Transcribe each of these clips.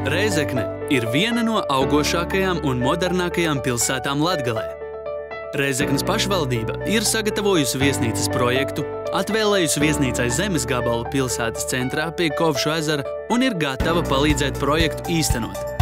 Rēzekne ir viena no augošākajām un modernākajām pilsētām Latgalē. Rēzeknes pašvaldība ir sagatavojusi viesnīcas projektu, atvēlējusi viesnīcai zemes gabalu pilsētas centrā pie Kovšu ezera un ir gatava palīdzēt projektu īstenot.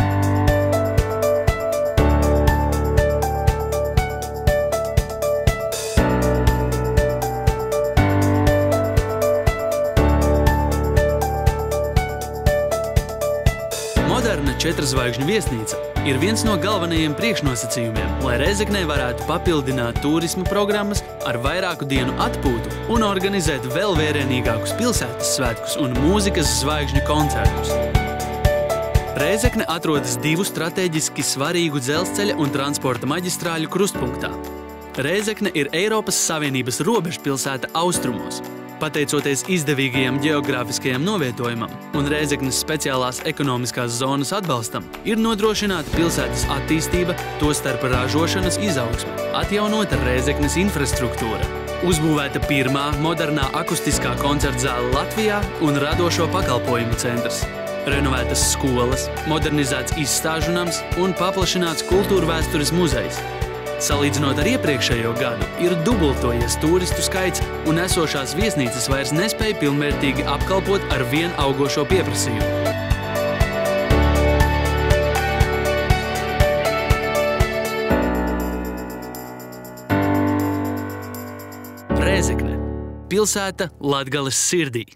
Moderna 4-zvaigžņu viesnīca ir viens no galvenajiem priekšnosacījumiem, lai Rēzeknē varētu papildināt turisma programmas ar vairāku dienu atpūtu un organizēt vēl vērienīgākus pilsētas svētkus un mūzikas zvaigžņu koncertus. Rēzekne atrodas 2 strateģiski svarīgu dzelzceļa un transporta maģistrāļu krustpunktā. Rēzekne ir Eiropas Savienības robežpilsēta austrumos. Pateicoties izdevīgajam ģeogrāfiskajam novietojumam un Rēzeknes speciālās ekonomiskās zonas atbalstam, ir nodrošināta pilsētas attīstība, tostarp ražošanas izaugsme, atjaunota Rēzeknes infrastruktūra, uzbūvēta pirmā modernā akustiskā koncerta zāle Latvijā un radošo pakalpojumu centrs, renovētas skolas, modernizēts izstāžu nams un paplašināts kultūrvēstures muzejs. Salīdzinot ar iepriekšējo gadu, ir dubultojies turistu skaits un esošās viesnīcas vairs nespēja pilnvērtīgi apkalpot ar vien augošo pieprasījumu. Rēzekne – pilsēta Latgales sirdī.